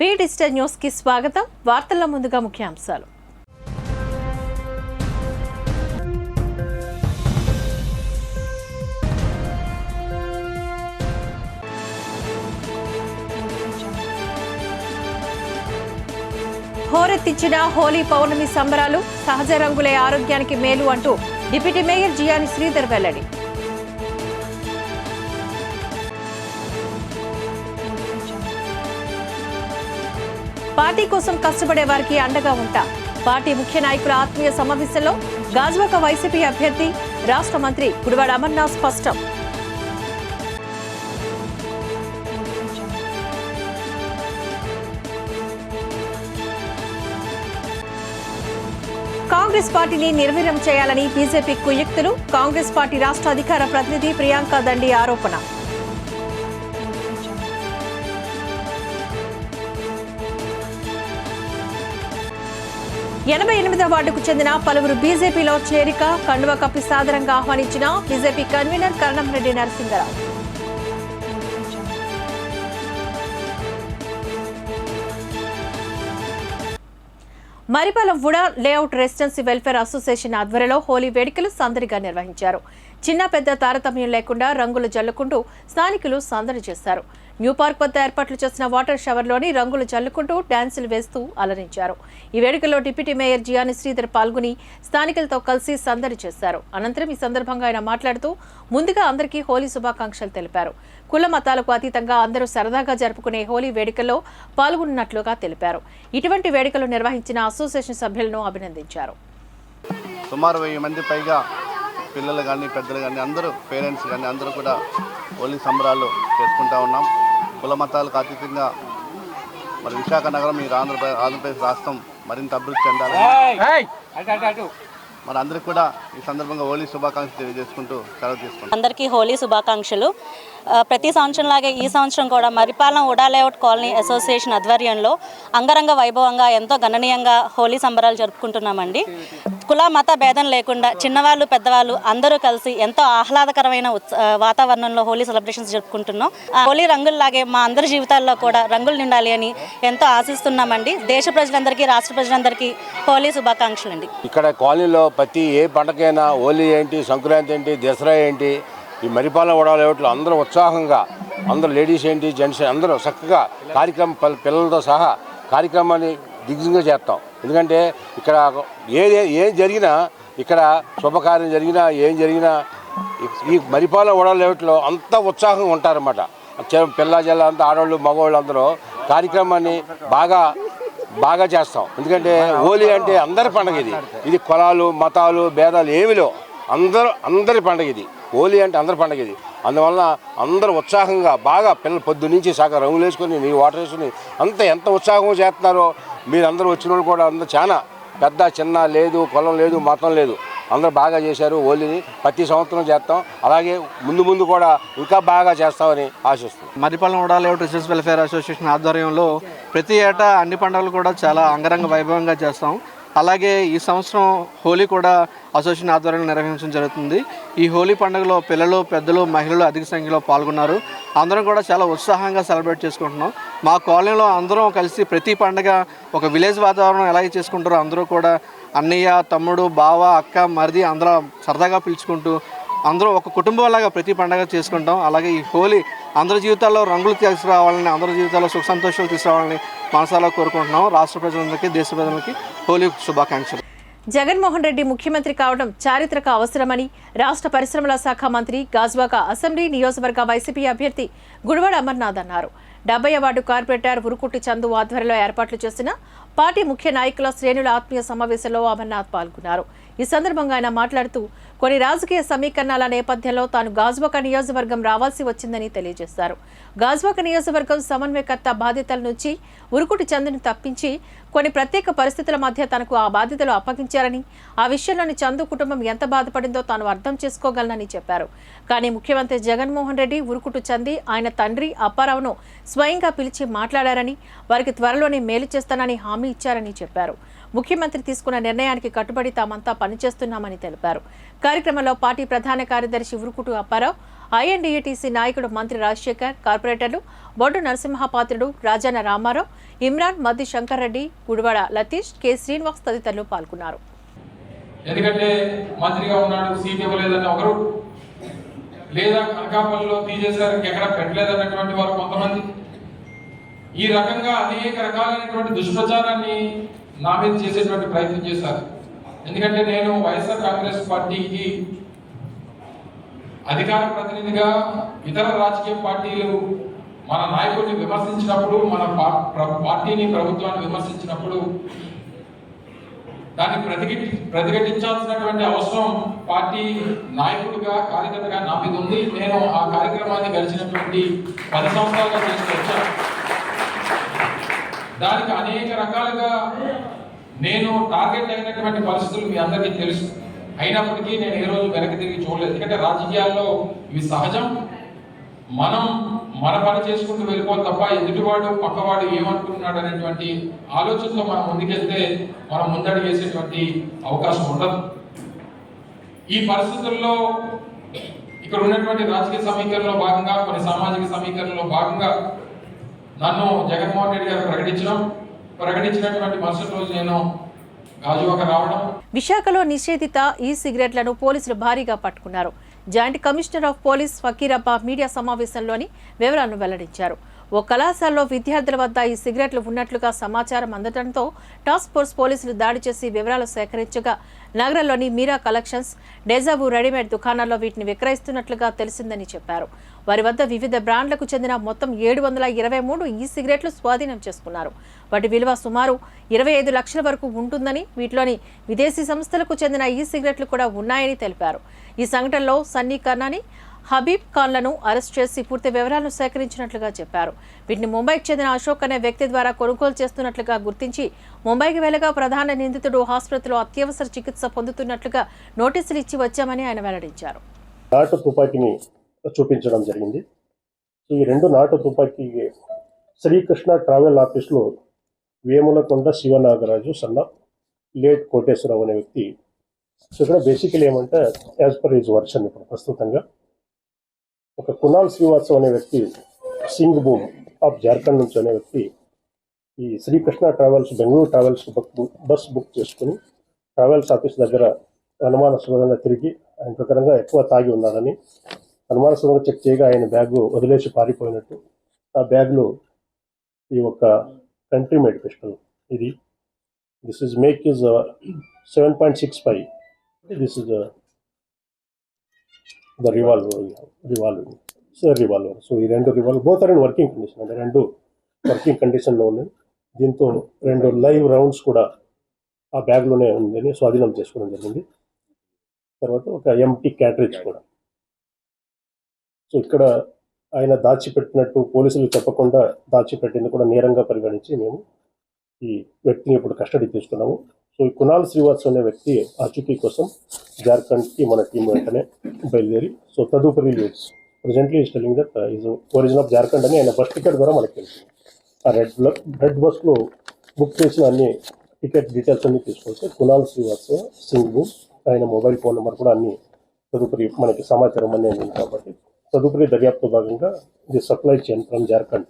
వి digital news కి స్వాగతం. వార్తల్లో ముందుగా ముఖ్యాంశాలు. హోరెత్తించిన హోలీ పౌర్ణమి సంబరాలు, సహజ రంగులే ఆరోగ్యానికి మేలు అంటూ డిప్యూటీ మేయర్ జియాని శ్రీధర్ వెల్లడి. పార్టీ కోసం కష్టపడే వారికి అండగా ఉంటా. పార్టీ ముఖ్య నాయకుల ఆత్మీయ సమావేశంలో గాజువాక వైసీపీ అభ్యర్థి రాష్ట్ర మంత్రి గుడివాడ అమర్నాథ్ స్పష్టం. కాంగ్రెస్ పార్టీని నిర్వీర్యం చేయాలని బీజేపీ కుయుక్తులు. కాంగ్రెస్ పార్టీ రాష్ట్ర అధికార ప్రతినిధి ప్రియాంక దండి ఆరోపణ. ఎనభై 88వ వార్డుకు చెందిన పలువురు బీజేపీలో చేరిక. కండువా కప్పి సాదరంగా ఆహ్వానించిన BJP convener Karanam Reddy Narasingarao. Maripalem VUDA layout residency welfare association ఆధ్వర్యంలో హోలీ వేడుకలు సందడిగా నిర్వహించారు. చిన్న పెద్ద తారతమ్యం లేకుండా రంగులు జల్లుకుంటూ స్థానికులు సందడి చేశారు. న్యూ పార్క్ వద్ద ఏర్పాట్లు చేసిన వాటర్ షవర్లోని రంగులు జల్లుకుంటూ డ్యాన్సులు వేస్తూ అలరించారు. ఈ వేడుకలో డిప్యూటీ మేయర్ జియాని శ్రీధర్ పాల్గొని స్థానికులతో కలిసి సందడి చేశారు. అనంతరం ఈ సందర్భంగా ఆయన మాట్లాడుతూ ముందుగా అందరికీ హోలీ శుభాకాంక్షలు తెలిపారు. కుల మతాలకు అతీతంగా అందరూ సరదాగా జరుపుకునే హోలీ వేడుకల్లో పాల్గొన్నట్లుగా తెలిపారు. ఇటువంటి వేడుకలు నిర్వహించిన అసోసియేషన్ సభ్యులను అభినందించారు. సుమారు 1000 మంది పైగా పిల్లలు కానీ పెద్దలు కానీ అందరూ పేరెంట్స్ కానీ అందరూ కూడా హోలీ సంబరాలు చేసుకుంటూ ఉన్నాం. కుల మతాలకు అతీతంగా మరి విశాఖ నగరం ఈ ఆంధ్రప్రదేశ్ రాష్ట్రం మరింత అభివృద్ధి చెందాలని మరి అందరికీ కూడా ఈ సందర్భంగా హోలీ శుభాకాంక్షలు తెలియజేసుకుంటూ సెలవు తీసుకుంటాం. అందరికీ హోలీ శుభాకాంక్షలు. ప్రతి సంవత్సరంలాగే ఈ సంవత్సరం కూడా Maripalem VUDA layout colony association ఆధ్వర్యంలో అంగరంగ వైభవంగా ఎంతో గణనీయంగా హోలీ సంబరాలు జరుపుకుంటున్నామండి. కుల మత భేదం లేకుండా చిన్నవాళ్ళు పెద్దవాళ్ళు అందరూ కలిసి ఎంతో ఆహ్లాదకరమైన వాతావరణంలో హోలీ సెలబ్రేషన్స్ జరుపుకుంటున్నాం. హోలీ రంగుల్లాగే మా అందరి జీవితాల్లో కూడా రంగులు నిండాలి అని ఎంతో ఆశిస్తున్నామండి. దేశ ప్రజలందరికీ రాష్ట్ర ప్రజలందరికీ హోలీ శుభాకాంక్షలు అండి. ఇక్కడ కాలనీలో ప్రతి ఏ పండగైనా హోలీ ఏంటి, సంక్రాంతి ఏంటి, దసరా ఏంటి, ఈ మరిపాలెం వుడా లేఅవుట్లో అందరూ ఉత్సాహంగా అందరూ లేడీస్ ఏంటి జెంట్స్ అందరూ చక్కగా కార్యక్రమం పిల్లలతో సహా కార్యక్రమాన్ని దిగ్విజయంగా చేస్తాం. ఎందుకంటే ఇక్కడ ఏం జరిగినా, ఇక్కడ శుభకార్యం జరిగినా ఏం జరిగినా ఈ మరిపాలెం వుడా లేఅవుట్లో అంత ఉత్సాహంగా ఉంటారన్నమాట. పిల్ల జల్ల అంతా ఆడవాళ్ళు మగవాళ్ళు అందరూ కార్యక్రమాన్ని బాగా చేస్తాం. ఎందుకంటే హోలీ అంటే అందరి పండుగ. ఇది కులాలు మతాలు భేదాలు ఏమిలో అందరి పండుగ ఇది. హోలీ అంటే అందరి పండుగ ఇది. అందువలన అందరూ ఉత్సాహంగా బాగా పిల్లలు పొద్దు నుంచి సగం రంగులు వేసుకొని నీ వాటర్ వేసుకుని ఎంత ఉత్సాహంగా చేస్తున్నారో. మీరందరూ వచ్చిన వాళ్ళు కూడా అందరూ చాలా పెద్ద చిన్న లేదు, కులం లేదు, మతం లేదు, అందరూ బాగా చేశారు. హోలీని ప్రతి సంవత్సరం చేస్తాం. అలాగే ముందు కూడా ఇంకా బాగా చేస్తామని ఆశిస్తాం. Marripalem VUDA layout residency welfare association ఆధ్వర్యంలో ప్రతి ఏటా అన్ని పండుగలు కూడా చాలా అంగరంగ వైభవంగా చేస్తాం. అలాగే ఈ సంవత్సరం హోలీ కూడా అసోసియేషన్ ఆధ్వర్యంలో నిర్వహించడం జరుగుతుంది. ఈ హోలీ పండుగలో పిల్లలు పెద్దలు మహిళలు అధిక సంఖ్యలో పాల్గొన్నారు. అందరం కూడా చాలా ఉత్సాహంగా సెలబ్రేట్ చేసుకుంటున్నాం. మా కాలనీలో అందరం కలిసి ప్రతి పండుగ ఒక విలేజ్ వాతావరణం ఎలాగే చేసుకుంటారో అందరూ కూడా అన్నయ్య తమ్ముడు బావ అక్క మరిది అందరూ సరదాగా పిలుచుకుంటూ అందరూ ఒక కుటుంబంలాగా ప్రతి పండుగ చేసుకుంటాం. అలాగే ఈ హోలీ అందరి జీవితాల్లో రంగులు తీసుకురావాలని, అందరి జీవితాల్లో సుఖ సంతోషాలు తీసుకురావాలని మనసారా కోరుకుంటున్నాం. రాష్ట్ర ప్రజలందరికీ దేశ ప్రజలకి హోలీ శుభాకాంక్షలు. జగన్మోహన్ రెడ్డి ముఖ్యమంత్రి కావడం చారిత్రక అవసరమని రాష్ట్ర పరిశ్రమల శాఖ మంత్రి గాజువాక అసెంబ్లీ నియోజకవర్గ వైసీపీ అభ్యర్థి గుడివాడ అమర్నాథ్ అన్నారు. 70వ వార్డు కార్పొరేటర్ ఉరుకుట్టి చందు ఆధ్వర్యంలో ఏర్పాట్లు చేసిన పార్టీ ముఖ్య నాయకుల శ్రేణుల ఆత్మీయ సమావేశంలో అమర్నాథ్ పాల్గొన్నారు. ఈ సందర్భంగా ఆయన మాట్లాడుతూ కొన్ని రాజకీయ సమీకరణాల నేపథ్యంలో తాను గాజువాక నియోజకవర్గం రావాల్సి వచ్చిందని తెలియజేశారు. గాజువాక నియోజకవర్గం సమన్వయకర్త బాధ్యతల నుంచి ఉరుకుటి చందును తప్పించి కొన్ని ప్రత్యేక పరిస్థితుల మధ్య తనకు ఆ బాధ్యతలు అప్పగించారని, ఆ విషయంలోని చందు కుటుంబం ఎంత బాధపడిందో తాను అర్థం చేసుకోగలనని చెప్పారు. కానీ ముఖ్యమంత్రి జగన్మోహన్ రెడ్డి ఉరుకుటు చంది ఆయన తండ్రి అప్పారావును స్వయంగా పిలిచి మాట్లాడారని, వారికి త్వరలోనే మేలు చేస్తానని హామీ ఇచ్చారని చెప్పారు. ముఖ్యమంత్రి తీసుకున్న నిర్ణయానికి కట్టుబడి తామంతా పనిచేస్తున్నామని తెలిపారు. కార్యక్రమంలో పార్టీ ప్రధాన కార్యదర్శి ఉరుకుటు అప్పారావు, ఐఎన్డీఏటీసీ నాయకుడు మంత్రి రాజశేఖర్, కార్పొరేటర్లు బొడ్డు నరసింహపాత్రుడు, రాజాన రామారావు, ఇమ్రాన్, మద్ది శంకర్ రెడ్డి, గుడివాడ లతీష్, కె శ్రీనివాస్ తదితరులు పాల్గొన్నారు. ఎందుకంటే మంత్రిగా ఉన్నాడు, సీట్ ఇవ్వలేదన్న ఒకరు, లేదా అనకాపల్లిలో తీసేశారు ఇంకెక్కడ పెట్టలేదన్నటువంటి వారు కొంతమంది, ఈ రకంగా అనేక రకాలైనటువంటి దుష్ప్రచారాన్ని నా మీద చేసేటువంటి ప్రయత్నం చేశారు. ఎందుకంటే నేను వైఎస్ఆర్ కాంగ్రెస్ పార్టీకి అధికార ప్రతినిధిగా ఇతర రాజకీయ పార్టీలు మన నాయకుడిని విమర్శించినప్పుడు, మన పార్టీని ప్రభుత్వాన్ని విమర్శించినప్పుడు దాన్ని ప్రతిఘటించాల్సినటువంటి అవసరం పార్టీ నాయకుడిగా, కార్యకర్తగా నా మీద ఉంది. నేను ఆ కార్యక్రమాన్ని గడిచినటువంటి 10 సంవత్సరాలుగా చేస్తూ వచ్చాను. దానికి అనేక రకాలుగా నేను టార్గెట్ అయినటువంటి పరిస్థితులు మీ అందరికీ తెలుసు. అయినప్పటికీ నేను ఏ రోజు వెనక్కి తిరిగి చూడలేదు. ఎందుకంటే రాజకీయాల్లో ఇవి సహజం. మనం మన పని చేసుకుంటూ వెళ్ళిపోవాలి తప్ప ఎదుటివాడు పక్కవాడు ఏమనుకుంటున్నాడు అనేటువంటి ఆలోచనతో మనం ముందుకెళ్తే మనం ముందడుగేసేటువంటి అవకాశం ఉండదు. ఈ పరిస్థితుల్లో ఇక్కడ ఉన్నటువంటి రాజకీయ సమీకరణలో భాగంగా, కొన్ని సామాజిక సమీకరణలో భాగంగా నన్ను జగన్మోహన్ రెడ్డి గారు ప్రకటించినటువంటి మరుసటి రోజు నేను గాజువాక రావడం. విశాఖలో నిషేధిత ఈ సిగరెట్లను పోలీసులు భారీగా పట్టుకున్నారు. Joint commissioner of police Fakirappa media సమావేశంలోని వివరాలను వెల్లడించారు. ఓ కళాశాలలో విద్యార్థుల వద్ద ఈ సిగరెట్లు ఉన్నట్లుగా సమాచారం అందడంతో టాస్క్ ఫోర్స్ పోలీసులు దాడి చేసి వివరాలు సేకరించగా నగరంలోని మీరా కలెక్షన్స్, డెజావు రెడీమేడ్ దుకాణాల్లో వీటిని విక్రయిస్తున్నట్లుగా తెలిసిందని చెప్పారు. వారి వద్ద వివిధ బ్రాండ్లకు చెందిన మొత్తం 723 ఈ సిగరెట్లు స్వాధీనం చేసుకున్నారు. వాటి విలువ సుమారు 25 లక్షల వరకు ఉంటుందని, వీటిలోని విదేశీ సంస్థలకు చెందిన ఈ సిగరెట్లు కూడా ఉన్నాయని తెలిపారు. ఈ సంఘటనలో సన్నీ కర్నాని, హబీబ్ ఖాన్లను అరెస్ట్ చేసి పూర్తి వివరాలను సేకరించినట్లుగా చెప్పారు. వీటిని ముంబైకి చెందిన అశోక్ అనే వ్యక్తి ద్వారా కొనుగోలు చేస్తున్నట్లుగా గుర్తించి ముంబైకి వెళ్లగా ప్రధాన నిందితుడు ఆసుపత్రిలో అత్యవసర చికిత్స పొందుతున్నట్లుగా నోటీసులు ఇచ్చి వచ్చామని ఆయన వెల్లడించారు. నాటు తుపాకీని చూపించడం జరిగింది. ఈ 2 నాటు తుపాకీ శ్రీకృష్ణ ట్రావెల్ ఆఫీస్లో వేములకొండ శివనాగరాజు సన్న లేట్ కోటేశ్వరరావు అనే వ్యక్తి. సో ఇక్కడ బేసికలీ ఏమంటే యాజ్ పర్ హిజ్ వర్షన్ ఇప్పుడు ప్రస్తుతంగా ఒక కునాల్ శ్రీవాత్సవ్ అనే వ్యక్తి, సింగ్ భూమ్ ఆఫ్ జార్ఖండ్ నుంచి అనే వ్యక్తి ఈ Srikrishna travels, Bengaluru travels bus book చేసుకుని ట్రావెల్స్ ఆఫీస్ దగ్గర అనుమానాస్పదంగా తిరిగి ఆయన ప్రకారంగా ఎక్కువ తాగి ఉన్నాడని అనుమానాస్పదంగా చెక్ చేయగా ఆయన బ్యాగు వదిలేసి పారిపోయినట్టు, ఆ బ్యాగ్లో ఈ ఒక country made pistol, this is make is 7.65, this is the revolver. So ఈ 2 revolver both are in working condition, అంటే 2 వర్కింగ్ కండిషన్లో ఉన్నాయి. దీంతో 2 లైవ్ రౌండ్స్ కూడా ఆ బ్యాగ్లోనే ఉందని స్వాధీనం చేసుకోవడం జరిగింది. తర్వాత ఒక ఎంటీ క్యాట్రిజ్ కూడా. సో ఇక్కడ ఆయన దాచిపెట్టినట్టు పోలీసులు చెప్పకుండా దాచిపెట్టింది కూడా నేరంగా పరిగణించి మేము ఈ వ్యక్తిని ఇప్పుడు కస్టడీ తీసుకున్నాము. సో ఈ కునాల్ శ్రీవాత్సవ్ అనే వ్యక్తి ఆచూకీ కోసం జార్ఖండ్కి మన టీం వెంటనే బయలుదేరి, సో తదుపరి leads presently is telling that is origin of Jharkhand అని ఆయన బస్ టికెట్ ద్వారా మనకు తెలిసింది. ఆ రెడ్ బస్లో బుక్ చేసిన అన్ని టికెట్ డీటెయిల్స్ అన్ని తీసుకొస్తే కునాల్ శ్రీవాత్సవ్, సింగ్ భూమ్, ఆయన మొబైల్ ఫోన్ నెంబర్ కూడా అన్ని తదుపరి మనకి సమాచారం అనేది ఉంది. కాబట్టి తదుపరి దర్యాప్తు భాగంగా the supply chain from Jharkhand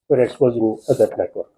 for exposing that network.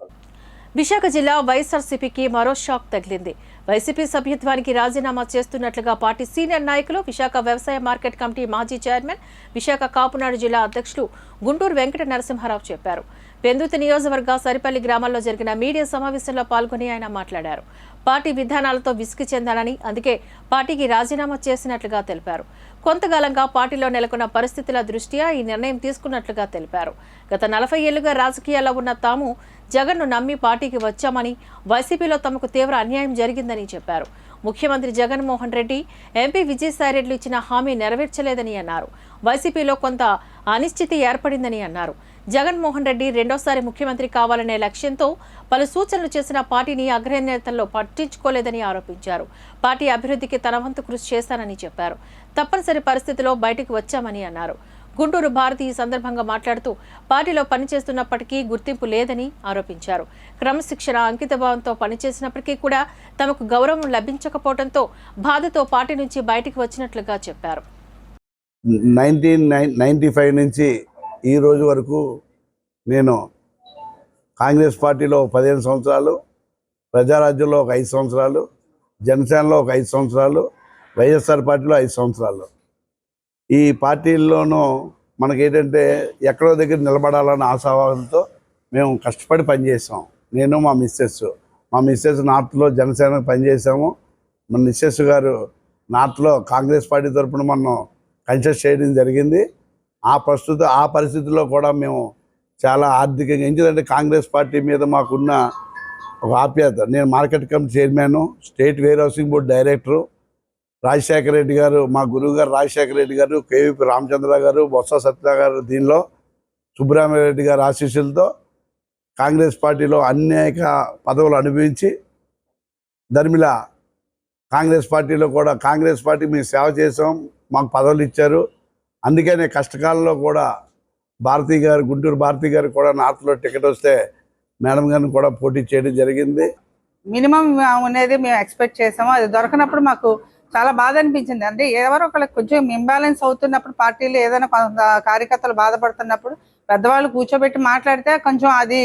Visakha జిల్లా వైఎస్ఆర్సీపీకి మరో షాక్ తగిలింది. వైసీపీ సభ్యత్వానికి రాజీనామా చేస్తున్నట్లుగా పార్టీ సీనియర్ నాయకులు, విశాఖ వ్యవసాయ మార్కెట్ కమిటీ మాజీ చైర్మన్, విశాఖ కాపునాడు జిల్లా అధ్యక్షులు గుంటూరు వెంకట నరసింహారావు చెప్పారు. పెందుర్తి నియోజకవర్గ సరిపల్లి గ్రామాల్లో జరిగిన మీడియా సమావేశంలో పాల్గొని ఆయన మాట్లాడారు. పార్టీ విధానాలతో విసిగి చెందానని, అందుకే పార్టీకి రాజీనామా చేసినట్లుగా తెలిపారు. కొంతకాలంగా పార్టీలో నెలకొన్న పరిస్థితుల దృష్ట్యా ఈ నిర్ణయం తీసుకున్నట్లుగా తెలిపారు. గత 40 ఏళ్లుగా రాజకీయాల్లో ఉన్న తాము జగన్ను నమ్మి పార్టీకి వచ్చామని, వైసీపీలో తమకు తీవ్ర అన్యాయం జరిగిందని చెప్పారు. ముఖ్యమంత్రి జగన్మోహన్ రెడ్డి, ఎంపీ విజయసాయిరెడ్డి ఇచ్చిన హామీ నెరవేర్చలేదని అన్నారు. వైసీపీలో కొంత అనిశ్చితి ఏర్పడిందని అన్నారు. జగన్మోహన్ రెడ్డి రెండోసారి ముఖ్యమంత్రి కావాలనే లక్ష్యంతో పలు సూచనలు చేసిన పార్టీని అగ్రనేతల్లో పట్టించుకోలేదని ఆరోపించారు. పార్టీ అభివృద్ధికి తన వంతు కృషి చేశానని చెప్పారు. తప్పనిసరి పరిస్థితిలో బయటకు వచ్చామని అన్నారు. గుంటూరు భారతి ఈ సందర్భంగా మాట్లాడుతూ పార్టీలో పనిచేస్తున్నప్పటికీ గుర్తింపు లేదని ఆరోపించారు. క్రమశిక్షణ అంకితభావంతో పనిచేసినప్పటికీ కూడా తమకు గౌరవం లభించకపోవడంతో బాధతో పార్టీ నుంచి బయటికి వచ్చినట్లుగా చెప్పారు. 1995 నుంచి ఈ రోజు వరకు నేను కాంగ్రెస్ పార్టీలో 15 సంవత్సరాలు, ప్రజారాజ్యంలో ఒక 5 సంవత్సరాలు, జనసేనలో ఒక 5 సంవత్సరాలు, వైఎస్ఆర్ పార్టీలో 5 సంవత్సరాలు. ఈ పార్టీల్లోనూ మనకేంటంటే ఎక్కడో దగ్గర నిలబడాలన్న ఆశావాదంతో మేము కష్టపడి పనిచేసాం. నేను మా మిస్సెస్ నార్త్లో జనసేనకు పనిచేసాము. మన మిస్సెస్ గారు నార్త్లో కాంగ్రెస్ పార్టీ తరఫున మనం కన్సెస్ట్ చేయడం జరిగింది. ఆ పరిస్థితుల్లో కూడా మేము చాలా ఆర్థికంగా, ఎందుకంటే కాంగ్రెస్ పార్టీ మీద మాకున్న ఒక ఆప్యాయత. నేను market committee chairman, state where housing board director. Rajasekhara Reddy గారు, మా గురువు గారు రాజశేఖర రెడ్డి గారు, కేవీపీ రామచంద్ర గారు, బొత్స సత్య గారు, దీనిలో సుబ్రహ్మణ్యరెడ్డి గారు ఆశీస్సులతో కాంగ్రెస్ పార్టీలో అనేక పదవులు అనుభవించి ధర్మిల కాంగ్రెస్ పార్టీలో కూడా కాంగ్రెస్ పార్టీ మేము సేవ చేసాం, మాకు పదవులు ఇచ్చారు. అందుకనే కష్టకాలంలో కూడా గుంటూరు భారతి గారు కూడా నార్త్లో టికెట్ వస్తే మేడం గారిని కూడా పోటీ చేయడం జరిగింది. మినిమం అనేది మేము ఎక్స్పెక్ట్ చేసాము. అది దొరకనప్పుడు మాకు చాలా బాధ అనిపించింది. అంటే ఎవరో ఒకళ్ళకి కొంచెం ఇంబ్యాలెన్స్ అవుతున్నప్పుడు, పార్టీలో ఏదైనా కార్యకర్తలు బాధపడుతున్నప్పుడు పెద్దవాళ్ళు కూర్చోబెట్టి మాట్లాడితే కొంచెం అది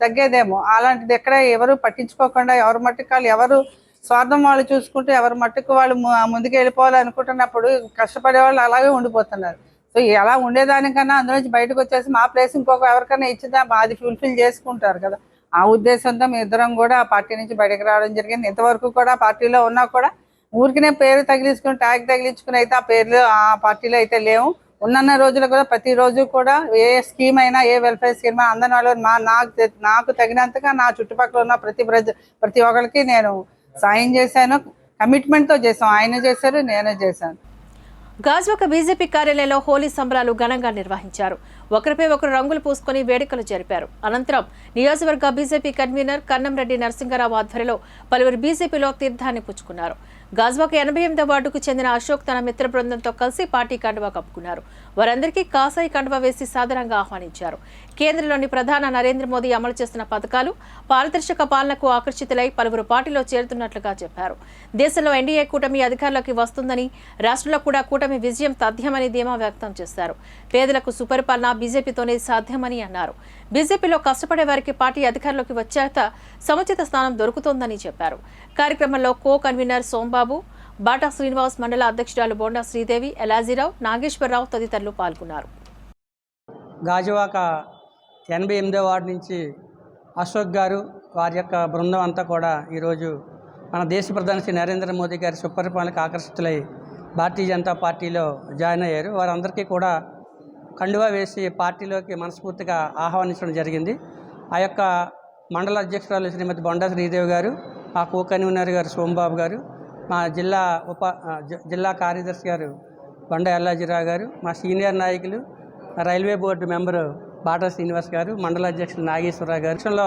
తగ్గేదేమో. అలాంటిది ఎక్కడ ఎవరు పట్టించుకోకుండా ఎవరి మట్టుకు వాళ్ళు ఎవరు స్వార్థం వాళ్ళు చూసుకుంటూ ఎవరి మట్టుకు వాళ్ళు ముందుకు వెళ్ళిపోవాలి అనుకుంటున్నప్పుడు కష్టపడే వాళ్ళు అలాగే ఉండిపోతున్నారు. సో అలా ఉండేదానికన్నా అందులోంచి బయటకు వచ్చేసి మా ప్లేస్ ఇంకొక ఎవరికైనా ఇచ్చినా అది ఫుల్ఫిల్ చేసుకుంటారు కదా. ఆ ఉద్దేశంతో మీ ఇద్దరం కూడా ఆ పార్టీ నుంచి బయటకు రావడం జరిగింది. ఇంతవరకు కూడా పార్టీలో ఉన్నా కూడా ఊరికినే పేరు తగిలించుకుని ట్యాగ్ తగిలించుకుని అయితే ఆ పేర్లు ఆ పార్టీలో అయితే లేవు. ఉన్న రోజులు కూడా ప్రతిరోజు కూడా ఏ స్కీమ్ అయినా, ఏ వెల్ఫేర్ స్కీమ్ అయినా అందరి వాళ్ళు నాకు తగినంతగా నా చుట్టుపక్కల ఉన్న ప్రతి ఒక్కరికి నేను సాయం చేశాను. కమిట్మెంట్తో చేసాం. ఆయన చేశారు, నేనే చేశాను. గాజువాక బీజేపీ కార్యాలయంలో హోలీ సంబరాలు ఘనంగా నిర్వహించారు. ఒకరిపై ఒకరు రంగులు పూసుకొని వేడుకలు జరిపారు. అనంతరం నియోజకవర్గ బీజేపీ కన్వీనర్ కన్నంరెడ్డి నరసింగరావు ఆధ్వర్యంలో పలువురు బీజేపీలో తీర్థాన్ని పుచ్చుకున్నారు. గాజువాక 88వ వార్డుకు చెందిన అశోక్ తన మిత్ర బృందంతో కలిసి పార్టీ కండువా కప్పుకున్నారు. వారందరికీ కాసాయి కండువా వేసి సాదరంగా ఆహ్వానించారు. కేంద్రంలోని ప్రధాని నరేంద్ర మోదీ అమలు చేస్తున్న పథకాలు, పారదర్శక పాలనకు ఆకర్షితులై పలువురు పార్టీలో చేరుతున్నట్లుగా చెప్పారు. దేశంలో ఎన్డీఏ కూటమి అధికారంలోకి వస్తుందని, రాష్ట్రంలో కూడా కూటమి విజయం తథ్యమని ధీమా వ్యక్తం చేశారు. పేదలకు సుపరిపాలన బీజేపీతోనే సాధ్యమని అన్నారు. బీజేపీలో కష్టపడే వారికి పార్టీ అధికారంలోకి వచ్చాక సముచిత స్థానం దొరుకుతోందని చెప్పారు. కార్యక్రమంలో co convener Sombabu, Bata Srinivas, మండల అధ్యక్షురాలు బోండా శ్రీదేవి, ఎలాజీరావు, నాగేశ్వరరావు తదితరులు పాల్గొన్నారు. గాజువాక 88వ వార్డు నుంచి అశోక్ గారు వారి యొక్క బృందం అంతా కూడా ఈరోజు మన దేశ ప్రధాని శ్రీ నరేంద్ర మోదీ గారి సుపరిపాలనకు ఆకర్షితులై భారతీయ జనతా పార్టీలో జాయిన్ అయ్యారు. వారందరికీ కూడా కండువా వేసి పార్టీలోకి మనస్ఫూర్తిగా ఆహ్వానించడం జరిగింది. ఆ యొక్క మండల అధ్యక్షురాలు శ్రీమతి బొండా శ్రీదేవి గారు, మా కో కన్వీనర్ గారు సోంబాబు గారు, మా జిల్లా కార్యదర్శి గారు బండ ఎల్లాజీరావు గారు, మా సీనియర్ నాయకులు railway board member Bata Srinivas గారు, మండల అధ్యక్షులు నాగేశ్వరరావు గారు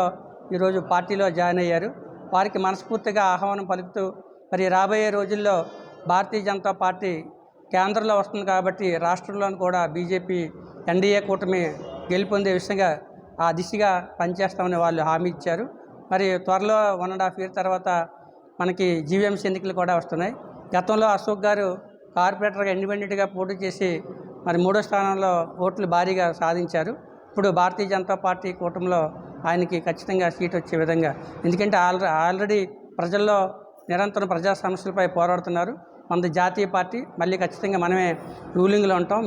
ఈరోజు పార్టీలో జాయిన్ అయ్యారు. వారికి మనస్ఫూర్తిగా ఆహ్వానం పలుకుతూ మరి రాబోయే రోజుల్లో భారతీయ జనతా పార్టీ కేంద్రంలో వస్తుంది కాబట్టి రాష్ట్రంలో కూడా బీజేపీ ఎన్డీఏ కూటమి గెలుపొందే విషయంగా ఆ దిశగా పనిచేస్తామని వాళ్ళు హామీ ఇచ్చారు. మరి త్వరలో 1.5 year తర్వాత మనకి జీవీఎంసీ ఎన్నికలు కూడా వస్తున్నాయి. గతంలో అశోక్ గారు కార్పొరేటర్గా ఇండిపెండెంట్గా పోటీ చేసి మరి 3వ స్థానంలో ఓట్లు భారీగా సాధించారు. ఇప్పుడు భారతీయ జనతా పార్టీ కూటమిలో ఆయనకి ఖచ్చితంగా సీట్ వచ్చే విధంగా, ఎందుకంటే ఆల్రెడీ ప్రజల్లో నిరంతరం ప్రజా సమస్యలపై పోరాడుతున్నారు. మన జాతీయ పార్టీ మళ్ళీ ఖచ్చితంగా మనమే రూలింగ్లో ఉంటాం.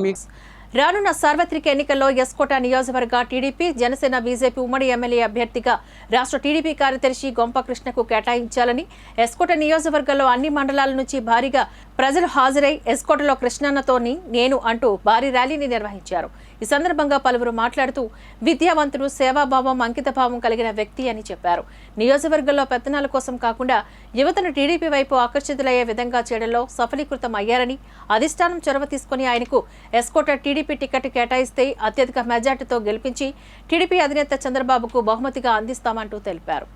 రానున్న సార్వత్రిక ఎన్నికల్లో ఎస్కోట నియోజకవర్గ టీడీపీ, జనసేన, బీజేపీ ఉమ్మడి ఎమ్మెల్యే అభ్యర్థిగా రాష్ట్ర టీడీపీ కార్యదర్శి గొంప కృష్ణకు కేటాయించాలని ఎస్కోట నియోజకవర్గంలో అన్ని మండలాల నుంచి భారీగా ప్రజలు హాజరై ఎస్కోటలో కృష్ణన్నతోని నేను అంటూ భారీ ర్యాలీని నిర్వహించారు. ఈ సందర్భంగా పలువురు మాట్లాడుతూ విద్యావంతుడు, సేవాభావం, అంకితభావం కలిగిన వ్యక్తి అని చెప్పారు. నియోజకవర్గంలో పెత్తనాల కోసం కాకుండా యువతను టీడీపీ వైపు ఆకర్షితులయ్యే విధంగా చేయడంలో సఫలీకృతం అయ్యారని, అధిష్టానం చొరవ తీసుకుని ఆయనకు ఎస్కోట టీడీపీ టికెట్ కేటాయిస్తే అత్యధిక మెజార్టీతో గెలిపించి టీడీపీ అధినేత చంద్రబాబుకు బహుమతిగా అందిస్తామంటూ తెలిపారు.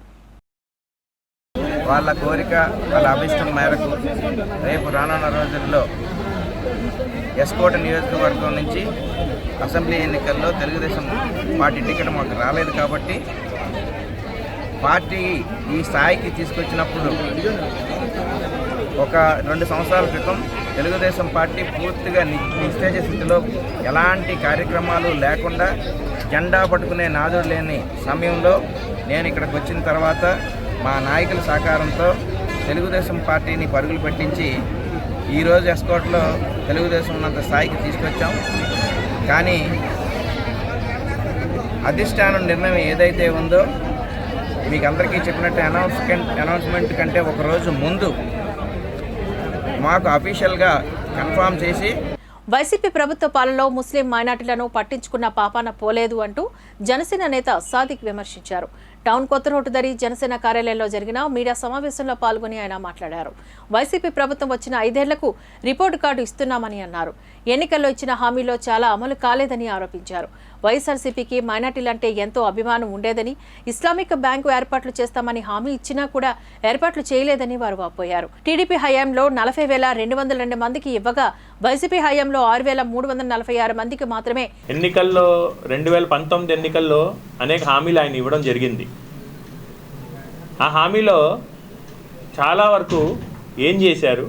వాళ్ళ కోరిక, వాళ్ళ అభిష్టం మేరకు రేపు రానున్న రోజుల్లో ఎస్కోట నియోజకవర్గం నుంచి అసెంబ్లీ ఎన్నికల్లో తెలుగుదేశం పార్టీ టికెట్ మాకు రాలేదు కాబట్టి పార్టీ ఈ స్థాయికి తీసుకొచ్చినప్పుడు ఒక 2 సంవత్సరాల క్రితం తెలుగుదేశం పార్టీ పూర్తిగా నిస్తేజ స్థితిలో ఎలాంటి కార్యక్రమాలు లేకుండా జెండా పట్టుకునే నాదుడు లేని సమయంలో నేను ఇక్కడికి వచ్చిన తర్వాత మా నాయకుల సహకారంతో తెలుగుదేశం పార్టీని పరుగులు పెట్టించి ఈరోజు ఎస్కోట్లో తెలుగుదేశం ఉన్నంత స్థాయికి తీసుకొచ్చాం. కానీ అధిష్టానం నిర్ణయం ఏదైతే ఉందో మీకు అందరికీ చెప్పినట్టు అనౌన్స్మెంట్ కంటే ఒకరోజు ముందు మాకు అఫీషియల్గా కన్ఫర్మ్ చేసి వైసీపీ ప్రభుత్వ పాలనలో ముస్లిం మైనార్టీలను పట్టించుకున్న పాపాన పోలేదు అంటూ జనసేన నేత సాదిక్ విమర్శించారు. టౌన్ కొత్త రోడ్డు దరి జనసేన కార్యాలయంలో జరిగిన మీడియా సమావేశంలో పాల్గొని ఆయన మాట్లాడారు. వైసీపీ ప్రభుత్వం వచ్చిన 5 ఏళ్లకు రిపోర్టు కార్డు ఇస్తున్నామని అన్నారు. ఎన్నికల్లో ఇచ్చిన హామీలో చాలా అమలు కాలేదని ఆరోపించారు. వైఎస్ఆర్సీపీకి మైనార్టీలంటే ఎంతో అభిమానం ఉండేదని, ఇస్లామిక్ బ్యాంకు ఏర్పాట్లు చేస్తామని హామీ ఇచ్చినా కూడా ఏర్పాట్లు చేయలేదని వారు వాపోయారు. టీడీపీ హయాంలో 40,202 మందికి ఇవ్వగా వైసీపీ హయాంలో 6,346 మందికి మాత్రమే. ఎన్నికల్లో 2019 ఎన్నికల్లో అనేక హామీలు ఆయన ఇవ్వడం జరిగింది. ఆ హామీలో చాలా వరకు ఏం చేశారు,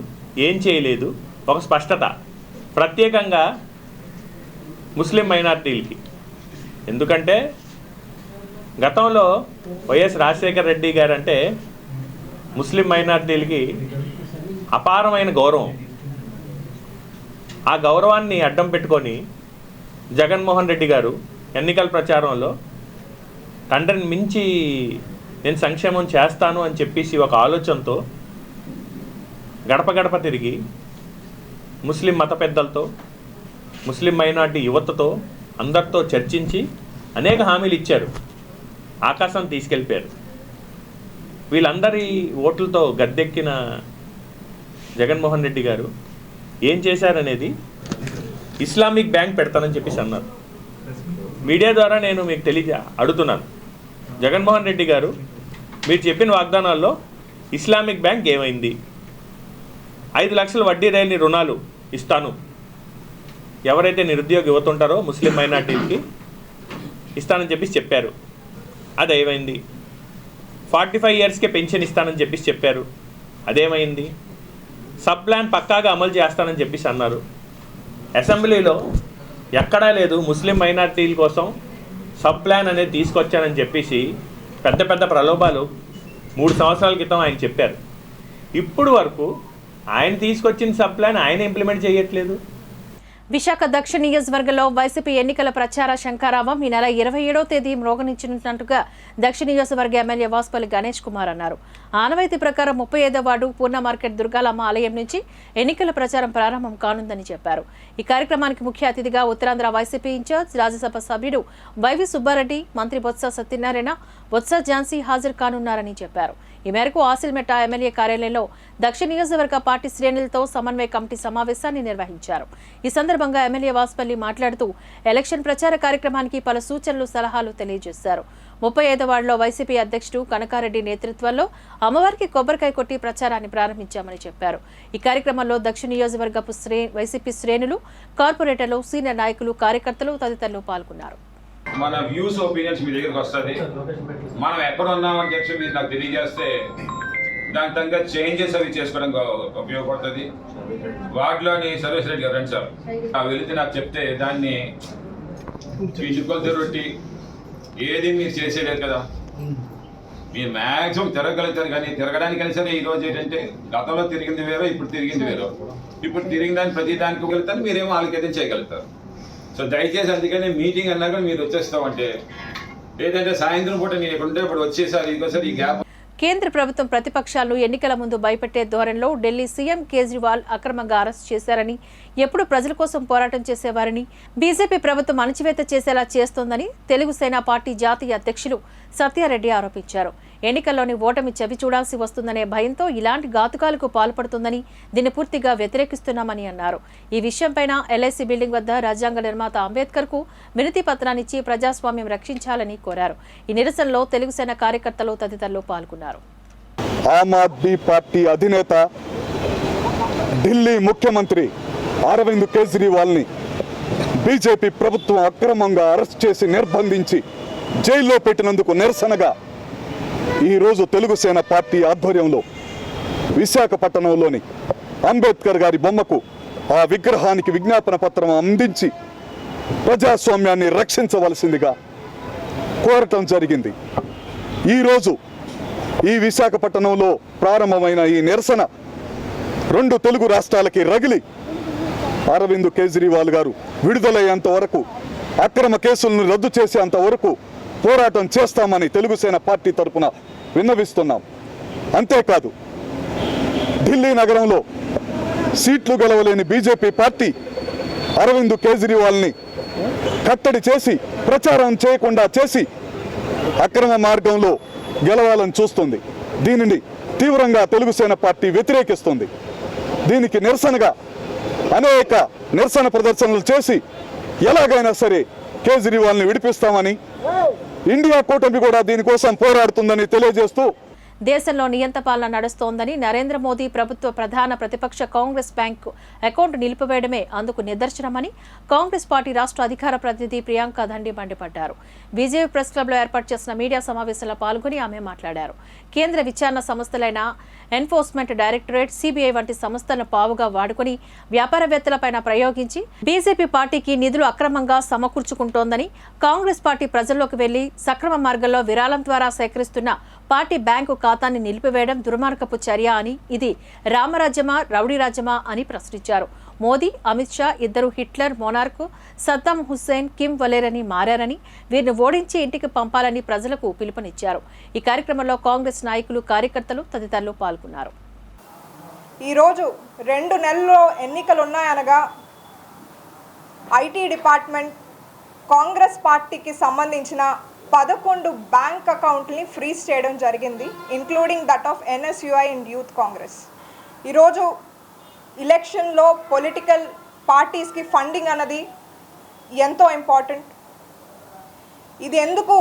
ఏం చేయలేదు ఒక స్పష్టత, ప్రత్యేకంగా ముస్లిం మైనార్టీలకి. ఎందుకంటే గతంలో వైఎస్ రాజశేఖర రెడ్డి గారు అంటే ముస్లిం మైనార్టీలకి అపారమైన గౌరవం. ఆ గౌరవాన్ని అడ్డం పెట్టుకొని జగన్మోహన్ రెడ్డి గారు ఎన్నికల ప్రచారంలో తండ్రిని మించి నేను సంక్షేమం చేస్తాను అని చెప్పేసి ఒక ఆలోచనతో గడప గడప తిరిగి ముస్లిం మత పెద్దలతో, ముస్లిం మైనార్టీ యువతతో అందరితో చర్చించి అనేక హామీలు ఇచ్చారు. ఆకాశం తీసుకెళ్ళిపోయారు. వీళ్ళందరి ఓట్లతో గద్దెక్కిన జగన్మోహన్ రెడ్డి గారు ఏం చేశారనేది ఇస్లామిక్ బ్యాంక్ పెడతానని చెప్పేసి అన్నారు. మీడియా ద్వారా నేను మీకు అడుగుతున్నాను, జగన్మోహన్ రెడ్డి గారు మీరు చెప్పిన వాగ్దానాల్లో ఇస్లామిక్ బ్యాంక్ ఏమైంది? 5 లక్షల వడ్డీ లేని రుణాలు ఇస్తాను, ఎవరైతే నిరుద్యోగ యువత ఉంటారో ముస్లిం మైనార్టీలకి ఇస్తానని చెప్పేసి చెప్పారు. అది ఏమైంది? 45 ఇయర్స్కే పెన్షన్ ఇస్తానని చెప్పేసి చెప్పారు. అదేమైంది? సబ్ ప్లాన్ పక్కాగా అమలు చేస్తానని చెప్పేసి అన్నారు. అసెంబ్లీలో ఎక్కడా లేదు ముస్లిం మైనార్టీల కోసం సబ్ ప్లాన్ అనేది తీసుకొచ్చానని చెప్పేసి పెద్ద పెద్ద ప్రలోభాలు 3 సంవత్సరాల క్రితం ఆయన చెప్పారు. ఇప్పుడు వరకు ఆయన తీసుకొచ్చిన సబ్ ప్లాన్ ఆయన ఇంప్లిమెంట్ చేయట్లేదు. విశాఖ దక్షిణ నియోజకవర్గంలో వైసీపీ ఎన్నికల ప్రచార శంఖారావం ఈ నెల 27వ తేదీ మ్రోగనించినట్టుగా దక్షిణ నియోజకవర్గ ఎమ్మెల్యే వాసుపల్లి గణేష్ కుమార్ అన్నారు. ఆనవాయితీ ప్రకారం 35వ వార్డు పూర్ణ మార్కెట్ దుర్గాలమ్మ ఆలయం నుంచి ఎన్నికల ప్రచారం ప్రారంభం కానుందని చెప్పారు. ఈ కార్యక్రమానికి ముఖ్య అతిథిగా ఉత్తరాంధ్ర వైసీపీ ఇన్ఛార్జ్ రాజ్యసభ సభ్యుడు వైవి సుబ్బారెడ్డి, మంత్రి బొత్స సత్యనారాయణ, బొత్స ఝాన్సీ హాజరు కానున్నారని చెప్పారు. ఈ మేరకు ఆసిల్మెట్ట ఎమ్మెల్యే కార్యాలయంలో దక్షిణ నియోజకవర్గ పార్టీ శ్రేణులతో సమన్వయ కమిటీ సమావేశాన్ని నిర్వహించారు. ఈ సందర్భంగా ఎమ్మెల్యే వాసుపల్లి మాట్లాడుతూ ఎలక్షన్ ప్రచార కార్యక్రమానికి పలు సూచనలు, సలహాలు తెలియజేశారు. 35వ వార్డులో వైసీపీ అధ్యక్షుడు కనకారెడ్డి నేతృత్వంలో అమ్మవారికి కొబ్బరికాయ కొట్టి ప్రచారాన్ని ప్రారంభించామని చెప్పారు. ఈ కార్యక్రమంలో దక్షిణ నియోజకవర్గపు వైసీపీ శ్రేణులు, కార్పొరేటర్లు, సీనియర్ నాయకులు, కార్యకర్తలు తదితరులు పాల్గొన్నారు. మన వ్యూస్, ఒపీనియన్స్ మీ దగ్గరికి వస్తుంది. మనం ఎక్కడ ఉన్నామని చెప్పి మీరు నాకు తెలియజేస్తే దాని తగ్గ చేంజెస్ అవి చేసుకోవడానికి ఉపయోగపడుతుంది. వాటిలోని సర్వీస్ రెడ్డి గారు రండి సార్, వెళితే నాకు చెప్తే దాన్ని మీ చుక్కలతో రొట్టి ఏది మీరు చేసేయలేదు కదా. మీరు మ్యాక్సిమం తిరగలుగుతారు, కానీ తిరగడానికైనా సరే ఈరోజు ఏంటంటే గతంలో తిరిగింది వేరో, ఇప్పుడు తిరిగింది వేరో. ఇప్పుడు తిరిగిన దాన్ని ప్రతి దానికి వెళ్తారు, మీరేమో వాళ్ళకైతే చేయగలుగుతారు. సో దయచేసి అందుకని మీటింగ్ అన్నాక మీరు వచ్చేస్తామంటే, లేదంటే సాయంత్రం పూట నేను ఇక్కడ ఉంటే ఇప్పుడు వచ్చేసారి ఇంకోసారి ఈ గ్యాప్. కేంద్ర ప్రభుత్వం ప్రతిపక్షాలను ఎన్నికల ముందు భయపెట్టే ధోరణిలో ఢిల్లీ సీఎం కేజ్రీవాల్ అక్రమంగా అరెస్ట్ చేశారని, ఎప్పుడు ప్రజల కోసం పోరాటం చేసేవారని బీజేపీ ప్రభుత్వం అణచివేత చేసేలా చేస్తోందని తెలుగు సేన పార్టీ జాతీయ అధ్యక్షులు సత్యారెడ్డి ఆరోపించారు. ఎన్నికల్లోని ఓటమి చవి చూడాల్సి వస్తుందనే భయంతో ఇలాంటి ఘాతుకాలకు పాల్పడుతుందని, దీన్ని పూర్తిగా వ్యతిరేకిస్తున్నామని అన్నారు. ఈ విషయంపైన ఎల్ఐసి బిల్డింగ్ వద్ద రాజ్యాంగ నిర్మాత అంబేద్కర్కు వినతి పత్రాన్నిచ్చి ప్రజాస్వామ్యం రక్షించాలని కోరారు. ఈ నిరసనలో తెలుగు సేన కార్యకర్తలు తదితరులు పాల్గొన్నారు. ఆమ్ ఆద్మీ పార్టీ అధినేత, ఢిల్లీ ముఖ్యమంత్రి అరవింద్ కేజ్రీవాల్ని బీజేపీ ప్రభుత్వం అక్రమంగా అరెస్ట్ చేసి నిర్బంధించి జైల్లో పెట్టినందుకు నిరసనగా ఈరోజు తెలుగు సేన పార్టీ ఆధ్వర్యంలో విశాఖపట్నంలోని అంబేద్కర్ గారి బొమ్మకు ఆ విగ్రహానికి విజ్ఞాపన పత్రం అందించి ప్రజాస్వామ్యాన్ని రక్షించవలసిందిగా కోరటం జరిగింది. ఈరోజు ఈ విశాఖపట్నంలో ప్రారంభమైన ఈ నిరసన 2 తెలుగు రాష్ట్రాలకి రగిలి అరవింద్ కేజ్రీవాల్ గారు విడుదలయ్యేంత వరకు, అక్రమ కేసులను రద్దు చేసేంత వరకు పోరాటం చేస్తామని తెలుగు సేన పార్టీ తరఫున విన్నవిస్తున్నాం. అంతేకాదు, ఢిల్లీ నగరంలో సీట్లు గెలవలేని బీజేపీ పార్టీ అరవింద్ కేజ్రీవాల్ని కట్టడి చేసి ప్రచారం చేయకుండా చేసి అక్రమ మార్గంలో గెలవాలని చూస్తుంది. దీనిని తీవ్రంగా తెలుగు సేన పార్టీ వ్యతిరేకిస్తుంది. దీనికి నిరసనగా అనేక నిరసన ప్రదర్శనలు చేసి ఎలాగైనా సరే కేజ్రీవాల్ని విడిపిస్తామని, ఇండియా కూటమి కూడా దీనికోసం పోరాడుతుందని తెలియజేస్తూ, దేశంలో నియంత పాలన నడుస్తోందని నరేంద్ర మోదీ ప్రభుత్వ ప్రధాన ప్రతిపక్ష కాంగ్రెస్ బ్యాంకు అకౌంట్ నిలిపివేయడమే అందుకు నిదర్శనమని కాంగ్రెస్ పార్టీ రాష్ట్ర అధికార ప్రతినిధి ప్రియాంక దండి మండిపడ్డారు. బీజేపీ ప్రెస్ క్లబ్లో ఏర్పాటు చేసిన మీడియా సమావేశంలో పాల్గొని ఆమె మాట్లాడారు. కేంద్ర విచారణ సంస్థలైన ఎన్ఫోర్స్మెంట్ డైరెక్టరేట్, సిబిఐ వంటి సంస్థలను పావుగా వాడుకుని వ్యాపారవేత్తలపైన ప్రయోగించి బీజేపీ పార్టీకి నిధులు అక్రమంగా సమకూర్చుకుంటోందని, కాంగ్రెస్ పార్టీ ప్రజల్లోకి వెళ్లి సక్రమ మార్గంలో విరాళం ద్వారా సేకరిస్తున్న పార్టీ బ్యాంకు ఖాతాన్ని నిలిపివేయడం దుర్మార్గపు చర్య అని, ఇది రామరాజ్యమా రౌడీ రాజ్యమా అని ప్రశ్నించారు. మోదీ, అమిత్ షా ఇద్దరు Hitler, monarch, Saddam Hussein, Kim వలేరని మారారని, వీరిని ఓడించి ఇంటికి పంపాలని ప్రజలకు పిలుపునిచ్చారు. ఈ కార్యక్రమంలో కాంగ్రెస్ నాయకులు, కార్యకర్తలు తదితరులు పాల్గొన్నారు. ఈరోజు 2 నెలల్లో ఎన్నికలు ఉన్నాయనగా ఐటీ డిపార్ట్మెంట్ కాంగ్రెస్ పార్టీకి సంబంధించిన 11 బ్యాంక్ అకౌంట్ని ఫ్రీజ్ చేయడం జరిగింది, including that of NSUI and youth Congress. ఈరోజు ఎలక్షన్లో పొలిటికల్ పార్టీస్కి ఫండింగ్ అన్నది ఎంతో ఇంపార్టెంట్. ఇది ఎందుకు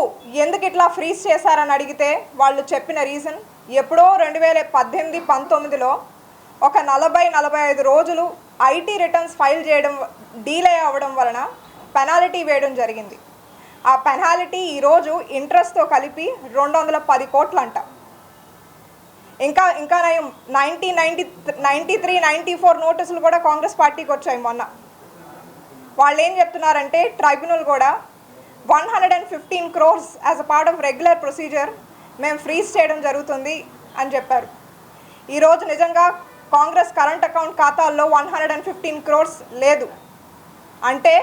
ఇట్లా ఫ్రీజ్ చేశారని అడిగితే వాళ్ళు చెప్పిన రీజన్, ఎప్పుడో 2018-19లో ఒక 40-45 రోజులు ఐటీ రిటర్న్స్ ఫైల్ చేయడం డీలే అవ్వడం వలన పెనాల్టీ వేయడం జరిగింది. ఆ పెనాల్టీ ఈరోజు ఇంట్రెస్ట్తో కలిపి 210 కోట్లు అంట. ఇంకా 1993-94 నోటీసులు కూడా కాంగ్రెస్ పార్టీకి వచ్చాయి మొన్న. వాళ్ళు ఏం చెప్తున్నారంటే ట్రైబ్యునల్ కూడా 115 crores as a part of regular procedure మేము ఫ్రీజ్ చేయడం జరుగుతుంది అని చెప్పారు. ఈరోజు నిజంగా కాంగ్రెస్ కరెంట్ అకౌంట్ ఖాతాల్లో 115 crores లేదు అంటే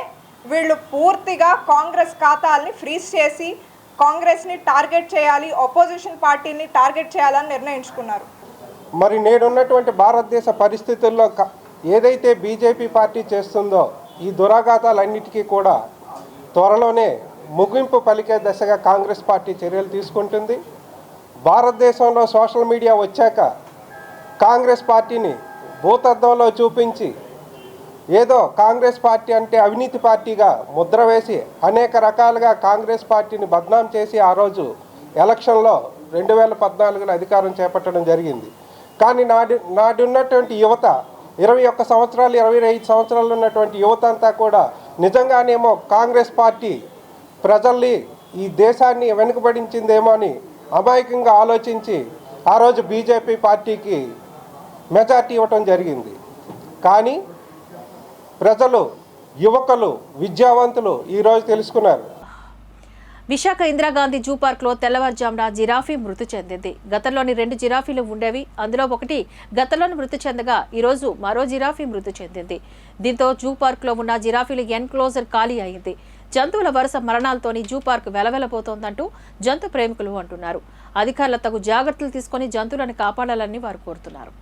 వీళ్ళు పూర్తిగా కాంగ్రెస్ ఖాతాల్ని ఫ్రీజ్ చేసి కాంగ్రెస్ని టార్గెట్ చేయాలి, అపోజిషన్ పార్టీని టార్గెట్ చేయాలని నిర్ణయించుకున్నారు. మరి నేడున్నటువంటి భారతదేశ పరిస్థితుల్లో ఏదైతే బీజేపీ పార్టీ చేస్తుందో ఈ దురాఘాతాలన్నిటికీ కూడా త్వరలోనే ముగింపు పలికే దశగా కాంగ్రెస్ పార్టీ చర్యలు తీసుకుంటుంది. భారతదేశంలో సోషల్ మీడియా వచ్చాక కాంగ్రెస్ పార్టీని భూతద్దంలో చూపించి ఏదో కాంగ్రెస్ పార్టీ అంటే అవినీతి పార్టీగా ముద్ర వేసి అనేక రకాలుగా కాంగ్రెస్ పార్టీని బద్నాం చేసి ఆ రోజు ఎలక్షన్లో 2014లో అధికారం చేపట్టడం జరిగింది. కానీ నాడున్నటువంటి యువత 21 సంవత్సరాలు 25 సంవత్సరాలు ఉన్నటువంటి యువత అంతా కూడా నిజంగానేమో కాంగ్రెస్ పార్టీ ప్రజల్ని ఈ దేశాన్ని వెనుకబడించిందేమో అని అమాయకంగా ఆలోచించి ఆ రోజు బీజేపీ పార్టీకి మెజార్టీ ఇవ్వటం జరిగింది. కానీ ప్రజలు, యువకులు, విద్యావంతులు ఈరోజు తెలుసుకున్నారు. విశాఖ ఇందిరాగాంధీ జూ పార్క్లో తెల్లవారుజామున జిరాఫీ మృతి చెందింది. గతంలోని 2 జిరాఫీలు ఉండేవి. అందులో ఒకటి గతంలోని మృతి చెందగా ఈరోజు మరో జిరాఫీ మృతి చెందింది. దీంతో జూ పార్క్లో ఉన్న జిరాఫీల ఎన్క్లోజర్ ఖాళీ అయింది. జంతువుల వరుస మరణాలతోని జూ పార్క్ వెలవెలబోతోందంటూ జంతు ప్రేమికులు అంటున్నారు. అధికారులు తగు జాగ్రత్తలు తీసుకుని జంతువులను కాపాడాలని వారు కోరుతున్నారు.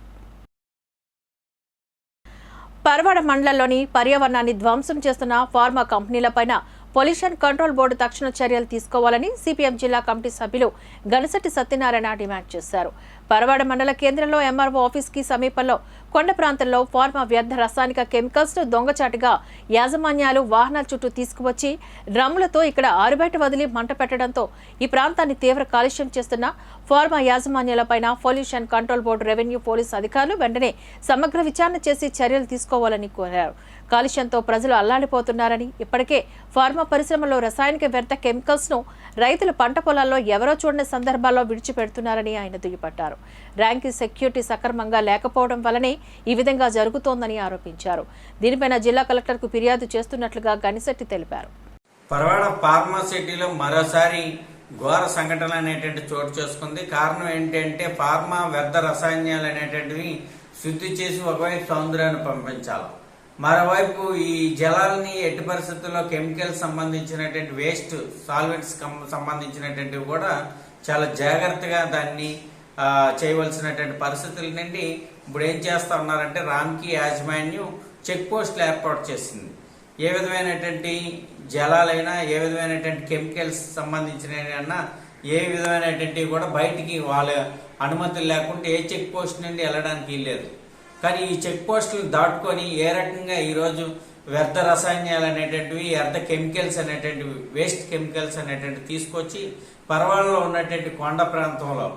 పరవాడ మండలంలోని పర్యావరణాన్ని ధ్వంసం చేస్తున్న ఫార్మా కంపెనీలపైన పొల్యూషన్ కంట్రోల్ బోర్డు తక్షణ చర్యలు తీసుకోవాలని సిపిఎం జిల్లా కమిటీ సభ్యులు గణశెట్టి సత్యనారాయణ డిమాండ్ చేశారు. పరవాడ మండల కేంద్రంలో ఎంఆర్ఓ ఆఫీస్కి సమీపంలో కొండ ప్రాంతంలో ఫార్మా వ్యర్థ రసాయనిక కెమికల్స్ ను దొంగచాటుగా యాజమాన్యాలు వాహనాల చుట్టూ తీసుకువచ్చి డ్రమ్ములతో ఇక్కడ ఆరుబయట వదిలి మంట పెట్టడంతో ఈ ప్రాంతాన్ని తీవ్ర కాలుష్యం చేస్తున్న ఫార్మా యాజమాన్యాలపైన pollution control board, revenue, police అధికారులు వెంటనే సమగ్ర విచారణ చేసి చర్యలు తీసుకోవాలని కోరారు. కాలుష్యంతో ప్రజలు అల్లాడిపోతున్నారని, ఇప్పటికే ఫార్మా పరిశ్రమలో రసాయనిక వ్యర్థ కెమికల్స్ ను రైతులు పంట పొలాల్లో ఎవరో చూడని సందర్భాల్లో విడిచిపెడుతున్నారని ఆయన దుయ్యబట్టారు. ర్యాంకింగ్ సెక్యూరిటీ సక్రమంగా లేకపోవడం వల్లనే ఈ విధంగా జరుగుతోందని ఆరోపించారు. దీనిపైన జిల్లా కలెక్టర్కు ఫిర్యాదు చేస్తున్నట్లుగా గనిశెట్టి తెలిపారు. పరవాడ ఫార్మాసిటీలో మరోసారి ఘోర సంఘటన అనేటువంటి చోటు చేసుకుంది. కారణం ఏంటంటే ఫార్మా వ్యర్థ రసాయనాలు అనేటువంటివి శుద్ధి చేసి ఒకవైపు సముద్రాన్ని పంపించాలి, మరోవైపు ఈ జలాలని ఎట్టి పరిస్థితుల్లో కెమికల్స్ సంబంధించినటువంటి వేస్ట్ సాల్వెంట్స్ సంబంధించినటువంటివి కూడా చాలా జాగ్రత్తగా దాన్ని చేయవలసినటువంటి పరిస్థితుల నుండి ఇప్పుడు ఏం చేస్తా ఉన్నారంటే రామ్కి యాజమాన్యం చెక్ పోస్టులు ఏర్పాటు చేసింది. ఏ విధమైనటువంటి జలాలైనా, ఏ విధమైనటువంటి కెమికల్స్ సంబంధించినవైనా, ఏ విధమైనటువంటివి కూడా బయటికి వాళ్ళ అనుమతులు లేకుండా ఏ చెక్ పోస్ట్ నుండి వెళ్ళడానికి లేదు. కానీ ఈ చెక్ పోస్టులు దాటుకొని ఏ రకంగా ఈరోజు వ్యర్థ రసాయనాలు అనేటువంటివి, వ్యర్థ కెమికల్స్ అనేటువంటివి, వేస్ట్ కెమికల్స్ అనేటువంటివి తీసుకొచ్చి పర్వాలలో ఉన్నటువంటి కొండ ప్రాంతంలో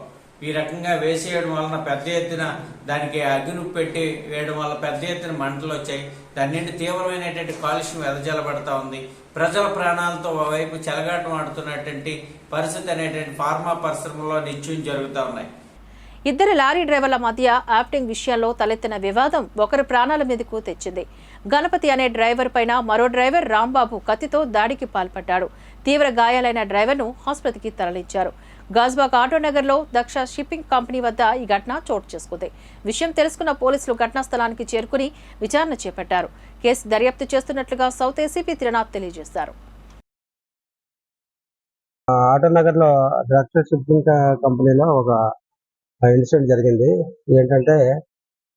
ఈ రకంగా వేసేయడం వలన పెద్ద ఎత్తున దానికి అగ్ని పెట్టి వేయడం వల్ల పెద్ద ఎత్తున మంటలు వచ్చాయి. దాని నుండి తీవ్రమైనటువంటి కాలుష్యం వెదజల్లబడతా ఉంది. ప్రజల ప్రాణాలతో వైపు చెలగాటం ఆడుతున్నటువంటి పరిస్థితి అనేటువంటి ఫార్మా పరిశ్రమలో నిత్యం జరుగుతూ ఉన్నాయి. ఇద్దరు లారీ డ్రైవర్ల మధ్య యాక్టింగ్ విషయాల్లో తలెత్తిన వివాదం ఒకరి ప్రాణాల మీదకు తెచ్చింది. గణపతి అనే డ్రైవర్ పైన మరో డ్రైవర్ రాంబాబు కత్తితో దాడికి పాల్పడ్డాడు. తీవ్ర గాయాలైన డ్రైవర్ను ఆసుపత్రికి తరలించారు. గాజ్బాగ్ ఆటోనగర్లో దక్ష షిప్పింగ్ కంపెనీ వద్ద ఈ ఘటన చోటు చేసుకుంది. విషయం తెలుసుకున్న పోలీసులు ఘటనా స్థలానికి చేరుకుని విచారణ చేపట్టారు. కేసు దర్యాప్తు చేస్తున్నట్లుగా సౌత్ ఏసీపీ త్రినాథ్ తెలియజేశారు. ఆటోనగర్లో దక్ష షిప్పింగ్ కంపెనీలో ఒక ఇన్సిడెంట్ జరిగింది. ఏంటంటే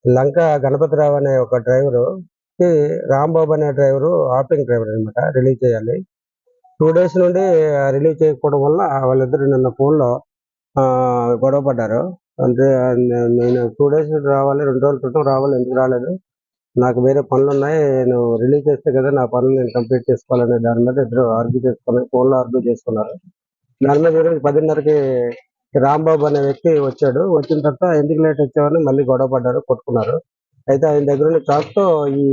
లంక గణపతిరావు అనే ఒక డ్రైవరు రాంబాబు అనే డ్రైవరు ఆపింగ్ డ్రైవర్ అనమాట, రిలీజ్ చేయాలి. 2 days నుండి రిలీజ్ చేయకపోవడం వల్ల వాళ్ళిద్దరు నిన్న ఫోన్లో గొడవ పడ్డారు. అంటే నేను 2 days రావాలి, 2 రోజుల క్రితం రావాలి, ఎందుకు రాలేదు, నాకు వేరే పనులు ఉన్నాయి, నేను రిలీజ్ చేస్తే కదా నా పనులు నేను కంప్లీట్ చేసుకోవాలనే దాని మీద ఇద్దరు ఆర్గ్యూ చేసుకున్నారు, ఫోన్లో ఆర్గ్యూ చేసుకున్నారు. దాని మీద ఈరోజు 10:30కి రాంబాబు అనే వ్యక్తి వచ్చాడు. వచ్చిన తర్వాత ఎందుకు లేట్ వచ్చావని మళ్ళీ గొడవ పడ్డారు, కొట్టుకున్నారు. అయితే ఆయన దగ్గర ఉన్న చాక్తో ఈ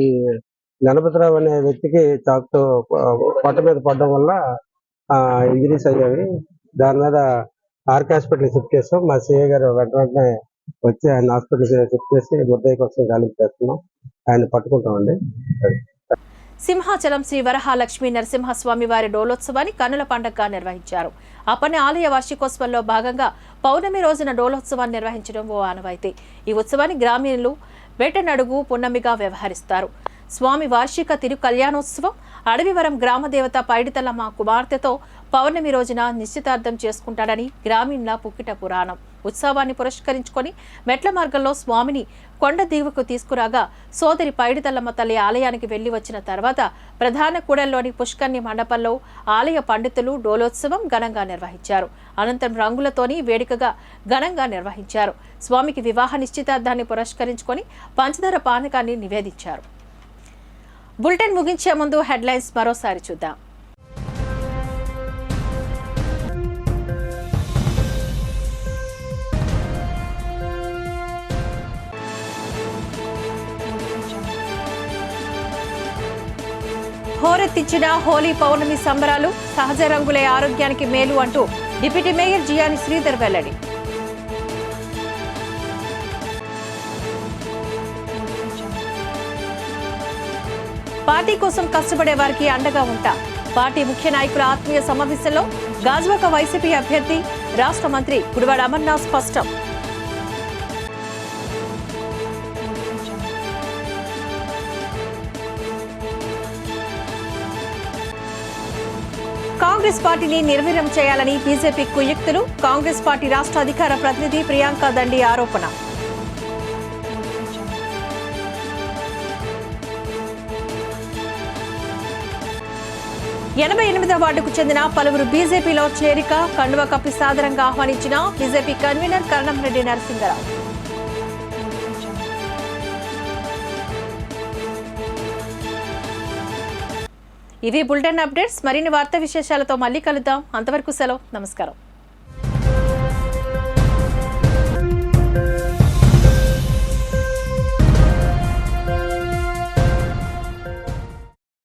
గణపతిరావు అనే వ్యక్తికి చాక్తో పొట్ట మీద పడడం వల్ల ఇంజరీస్ అయ్యాయి. దాని మీద ఆర్కే హాస్పిటల్ షిఫ్ట్ చేస్తాం. మా సిఐ గారు వెంటనే వచ్చి ఆయన హాస్పిటల్ షిఫ్ట్ చేసి ముద్దాయి కోసం గాలింపు చేస్తున్నాం. ఆయన పట్టుకుంటామండి. సింహాచలం శ్రీ వరహాలక్ష్మీ నరసింహస్వామి వారి డోలోత్సవాన్ని కన్నుల పండుగగా నిర్వహించారు. అప్పటి ఆలయ వార్షికోత్సవంలో భాగంగా పౌర్ణమి రోజున డోలోత్సవాన్ని నిర్వహించడం ఓ ఆనవాయితీ. ఈ ఉత్సవాన్ని గ్రామీణులు వేటనడుగు పున్నమిగా వ్యవహరిస్తారు. స్వామి వార్షిక తిరు కళ్యాణోత్సవం అడవివరం గ్రామదేవత పైడితల్లమ్మ కుమార్తెతో పౌర్ణమి రోజున నిశ్చితార్థం చేసుకుంటాడని గ్రామీణుల పుక్కిట పురాణం. ఉత్సవాన్ని పురస్కరించుకొని మెట్ల మార్గంలో స్వామిని కొండ దిగువకు తీసుకురాగా సోదరి పైడితల్లమ్మ తల్లి ఆలయానికి వెళ్లి వచ్చిన తర్వాత ప్రధాన కూడల్లోని పుష్కర్ణి మండపంలో ఆలయ పండితులు డోలోత్సవం ఘనంగా నిర్వహించారు. అనంతరం రంగులతోని వేడుకగా ఘనంగా నిర్వహించారు. స్వామికి వివాహ నిశ్చితార్థాన్ని పురస్కరించుకొని పంచదార పానకాన్ని నివేదించారు. బులెటిన్ ముగించే ముందు హెడ్లైన్స్ మరోసారి చూద్దాం. హోరెత్తించిన హోలీ పౌర్ణమి సంబరాలు, సహజ రంగులే ఆరోగ్యానికి మేలు అంటూ డిప్యూటీ మేయర్ జియాని శ్రీధర్ వెల్లడి. పార్టీ కోసం కష్టపడే వారికి అండగా ఉంటా. పార్టీ ముఖ్య నాయకుల ఆత్మీయ సమావేశంలో గాజ్వాక వైసీపీ అభ్యర్థి రాష్ట్ర మంత్రి గుడివాడ అమర్నాథ్ స్పష్టం. కాంగ్రెస్ పార్టీని నిర్వీర్యం చేయాలని బీజేపీ కుయుక్తులు. కాంగ్రెస్ పార్టీ రాష్ట్ర అధికార ప్రతినిధి ప్రియాంక దండి ఆరోపణ. ఎనభై 88వ వార్డుకు చెందిన పలువురు బీజేపీలో చేరిక. కండువ కప్పి సాదరంగా ఆహ్వానించిన బీజేపీ కన్వీనర్ కరణంరెడ్డి నరసింగరావు. ఇవి బులెటిన్ అప్డేట్స్. మరిన్ని వార్తా విశేషాలతో మళ్ళీ కలుద్దాం. అంతవరకు సెలవు. నమస్కారం.